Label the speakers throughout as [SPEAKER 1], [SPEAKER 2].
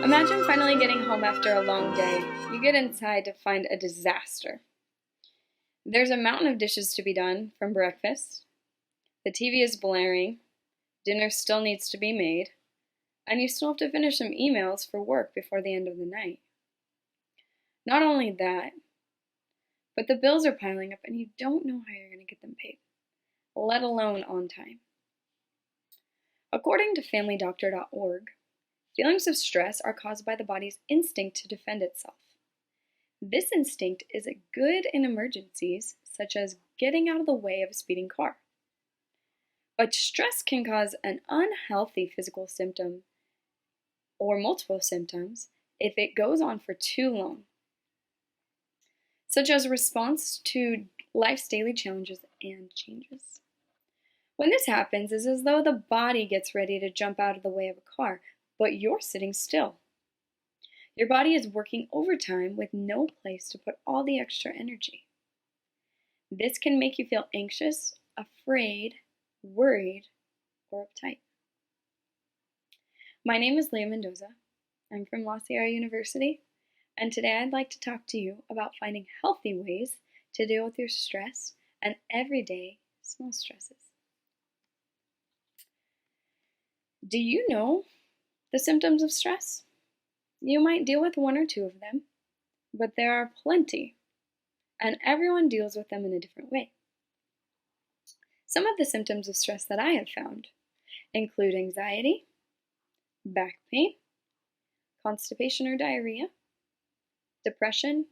[SPEAKER 1] Imagine finally getting home after a long day. You get inside to find a disaster. There's a mountain of dishes to be done from breakfast. The TV is blaring. Dinner still needs to be made. And you still have to finish some emails for work before the end of the night. Not only that, but the bills are piling up and you don't know how you're going to get them paid, let alone on time. According to familydoctor.org, feelings of stress are caused by the body's instinct to defend itself. This instinct is good in emergencies, such as getting out of the way of a speeding car. But stress can cause an unhealthy physical symptom or multiple symptoms if it goes on for too long, such as a response to life's daily challenges and changes. When this happens, it's as though the body gets ready to jump out of the way of a car, but you're sitting still. Your body is working overtime with no place to put all the extra energy. This can make you feel anxious, afraid, worried, or uptight. My name is Leah Mendoza. I'm from La Sierra University, and today I'd like to talk to you about finding healthy ways to deal with your stress and everyday small stresses. Do you know the symptoms of stress? You might deal with one or two of them, but there are plenty, and everyone deals with them in a different way. Some of the symptoms of stress that I have found include anxiety, back pain, constipation or diarrhea, depression,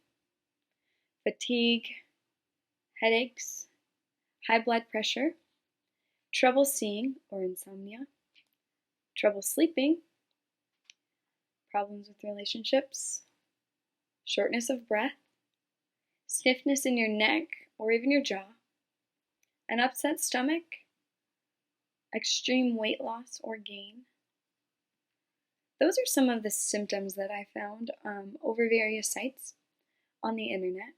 [SPEAKER 1] fatigue, headaches, high blood pressure, trouble seeing or insomnia, trouble sleeping, problems with relationships, shortness of breath, stiffness in your neck or even your jaw, an upset stomach, extreme weight loss or gain. Those are some of the symptoms that I found over various sites on the internet.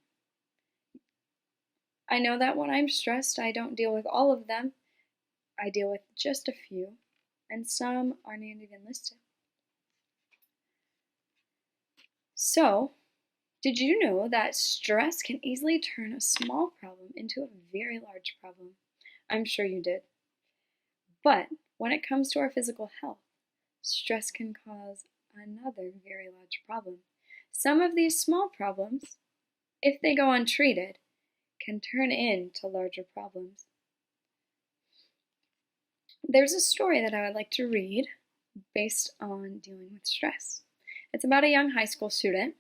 [SPEAKER 1] I know that when I'm stressed, I don't deal with all of them. I deal with just a few, and some aren't even listed. So, did you know that stress can easily turn a small problem into a very large problem? I'm sure you did. But when it comes to our physical health, stress can cause another very large problem. Some of these small problems, if they go untreated, can turn into larger problems. There's a story that I would like to read based on dealing with stress. It's about a young high school student,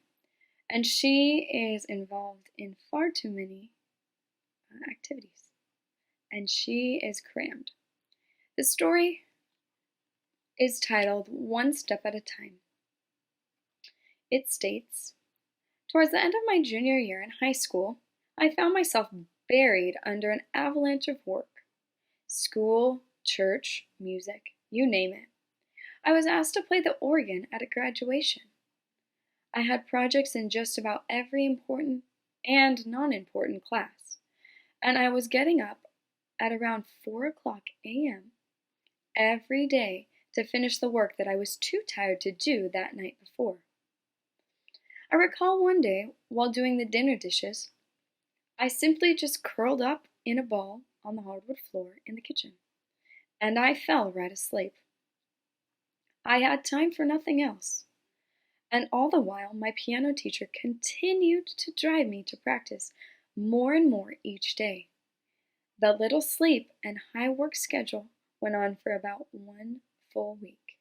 [SPEAKER 1] and she is involved in far too many activities, and she is crammed. The story is titled One Step at a Time. It states, "Towards the end of my junior year in high school, I found myself buried under an avalanche of work. School, church, music, you name it. I was asked to play the organ at a graduation. I had projects in just about every important and non-important class, and I was getting up at around 4 a.m. every day to finish the work that I was too tired to do that night before. I recall one day, while doing the dinner dishes, I simply just curled up in a ball on the hardwood floor in the kitchen, and I fell right asleep. I had time for nothing else, and all the while my piano teacher continued to drive me to practice more and more each day. The little sleep and high work schedule went on for about 1 full week.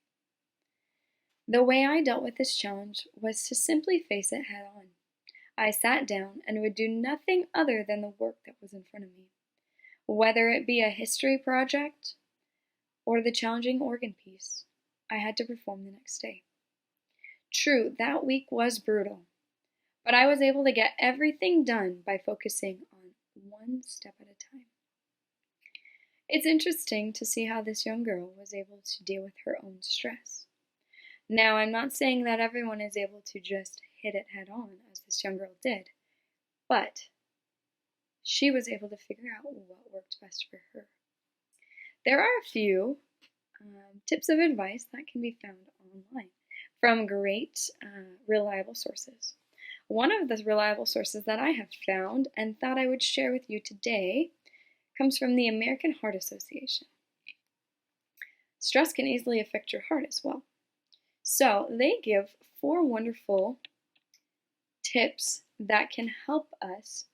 [SPEAKER 1] The way I dealt with this challenge was to simply face it head on. I sat down and would do nothing other than the work that was in front of me, whether it be a history project or the challenging organ piece I had to perform the next day. True, that week was brutal, but I was able to get everything done by focusing on one step at a time." It's interesting to see how this young girl was able to deal with her own stress. Now, I'm not saying that everyone is able to just hit it head on, as this young girl did. but she was able to figure out what worked best for her. There are a few tips of advice that can be found online from great, reliable sources. One of the reliable sources that I have found and thought I would share with you today comes from the American Heart Association. Stress can easily affect your heart as well. So they give 4 wonderful tips that can help us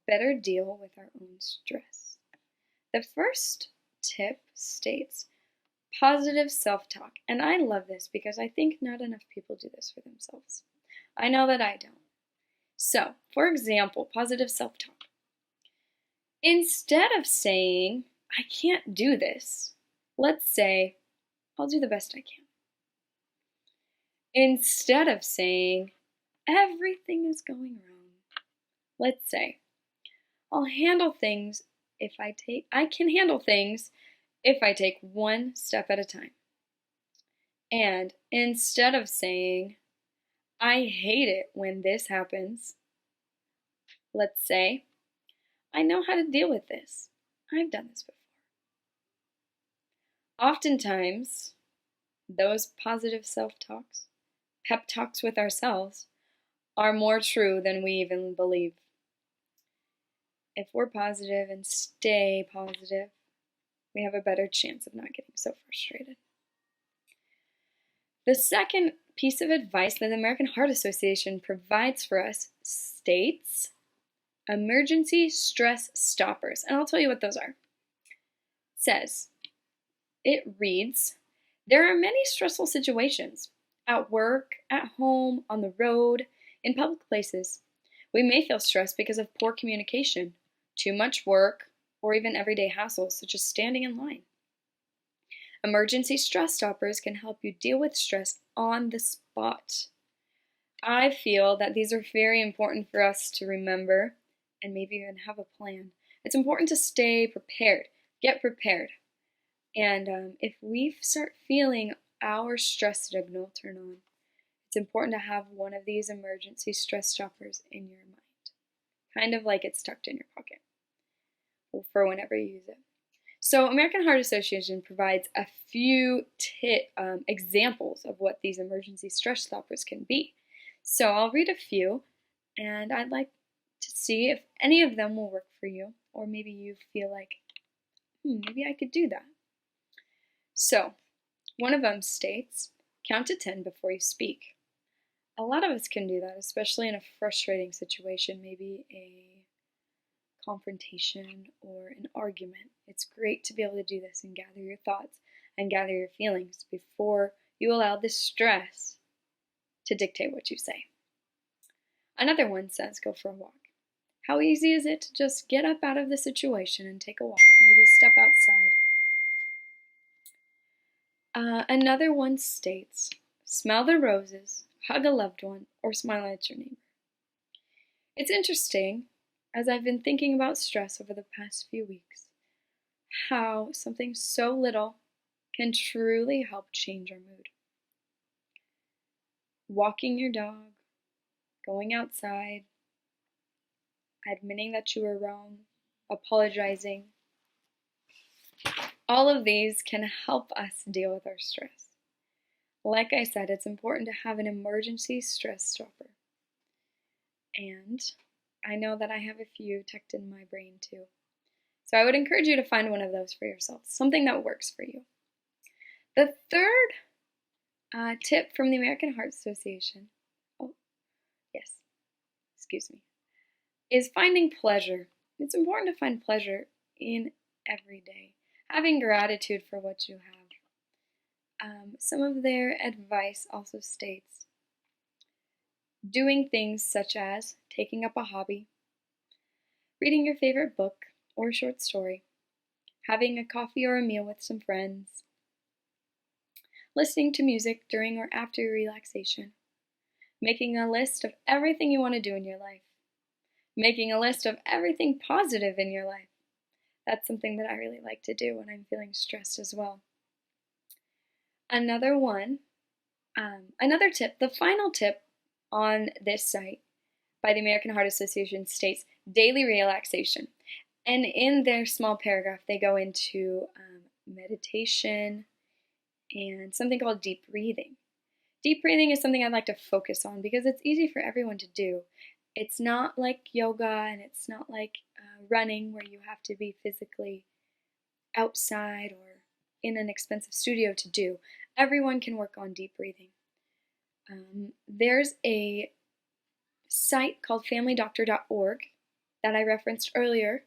[SPEAKER 1] better deal with our own stress. The first tip states positive self-talk, and I love this because I think not enough people do this for themselves. I know that I don't. So, for example, positive self-talk. Instead of saying, I can't do this, let's say, I'll do the best I can. Instead of saying, everything is going wrong, let's say, I can handle things if I take one step at a time. And instead of saying, I hate it when this happens, let's say, I know how to deal with this. I've done this before. Oftentimes, those positive self-talks, pep talks with ourselves, are more true than we even believe. If we're positive and stay positive, we have a better chance of not getting so frustrated. The second piece of advice that the American Heart Association provides for us states emergency stress stoppers. And I'll tell you what those are. It reads, there are many stressful situations at work, at home, on the road, in public places. We may feel stressed because of poor communication, too much work, or even everyday hassles such as standing in line. Emergency stress stoppers can help you deal with stress on the spot. I feel that these are very important for us to remember and maybe even have a plan. It's important to stay prepared, get prepared. And if we start feeling our stress signal turn on, it's important to have one of these emergency stress stoppers in your mind. Kind of like it's tucked in your pocket for whenever you use it. So American Heart Association provides a few examples of what these emergency stress stoppers can be. So I'll read a few, and I'd like to see if any of them will work for you, or maybe you feel like, maybe I could do that. So, one of them states, count to 10 before you speak. A lot of us can do that, especially in a frustrating situation, maybe a confrontation or an argument. It's great to be able to do this and gather your thoughts and gather your feelings before you allow the stress to dictate what you say. Another one says, go for a walk. How easy is it to just get up out of the situation and take a walk, maybe step outside? Another one states, smell the roses, hug a loved one, or smile at your neighbor. It's interesting, as I've been thinking about stress over the past few weeks, how something so little can truly help change our mood. Walking your dog, going outside, admitting that you were wrong, apologizing. All of these can help us deal with our stress. Like I said, it's important to have an emergency stress stopper. And I know that I have a few tucked in my brain too. So I would encourage you to find one of those for yourself, something that works for you. The third tip from the American Heart Association, is finding pleasure. It's important to find pleasure in every day. Having gratitude for what you have. Some of their advice also states doing things such as taking up a hobby, reading your favorite book or short story, having a coffee or a meal with some friends, listening to music during or after your relaxation, making a list of everything you want to do in your life, making a list of everything positive in your life. That's something that I really like to do when I'm feeling stressed as well. Another tip, the final tip on this site by the American Heart Association states daily relaxation. And in their small paragraph, they go into meditation and something called deep breathing. Deep breathing is something I'd like to focus on because it's easy for everyone to do. It's not like yoga and it's not like running where you have to be physically outside or in an expensive studio to do. Everyone can work on deep breathing. There's a site called familydoctor.org that I referenced earlier.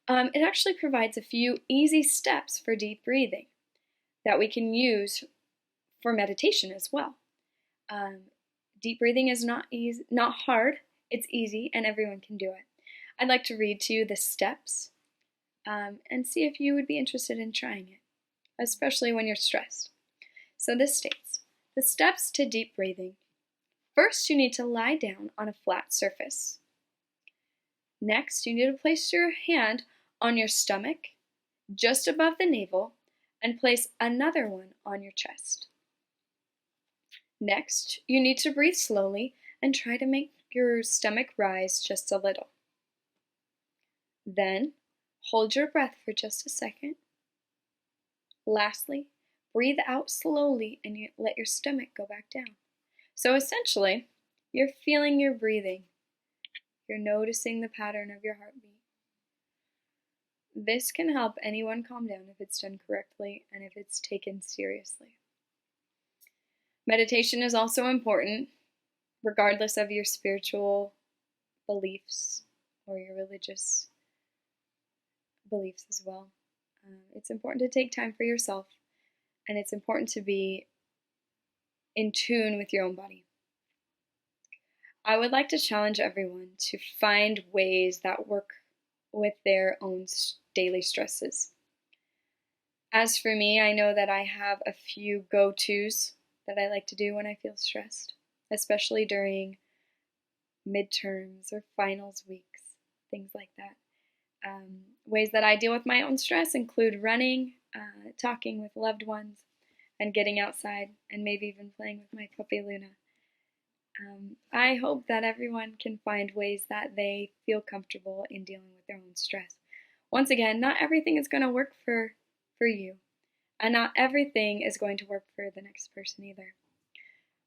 [SPEAKER 1] It actually provides a few easy steps for deep breathing that we can use for meditation as well. Deep breathing is not hard, it's easy, and everyone can do it. I'd like to read to you the steps and see if you would be interested in trying it, especially when you're stressed. So this states, the steps to deep breathing. First, you need to lie down on a flat surface. Next, you need to place your hand on your stomach, just above the navel, and place another one on your chest. Next, you need to breathe slowly and try to make your stomach rise just a little. Then, hold your breath for just a second. Lastly, breathe out slowly and let your stomach go back down. So essentially, you're feeling your breathing. You're noticing the pattern of your heartbeat. This can help anyone calm down if it's done correctly and if it's taken seriously. Meditation is also important, regardless of your spiritual beliefs or your religious beliefs as well. It's important to take time for yourself, and it's important to be in tune with your own body. I would like to challenge everyone to find ways that work with their own daily stresses. As for me, I know that I have a few go-tos that I like to do when I feel stressed, especially during midterms or finals weeks, things like that. Ways that I deal with my own stress include running, talking with loved ones, and getting outside, and maybe even playing with my puppy Luna. I hope that everyone can find ways that they feel comfortable in dealing with their own stress. Once again, not everything is going to work for you, and not everything is going to work for the next person either.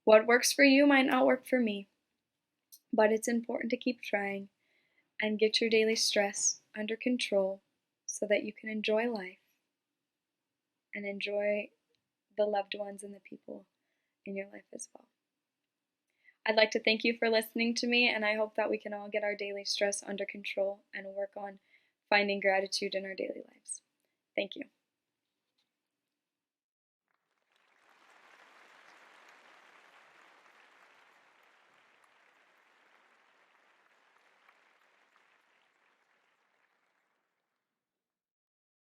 [SPEAKER 1] What works for you might not work for me, but it's important to keep trying and get your daily stress under control so that you can enjoy life and enjoy the loved ones and the people in your life as well. I'd like to thank you for listening to me, and I hope that we can all get our daily stress under control and work on finding gratitude in our daily lives. Thank you.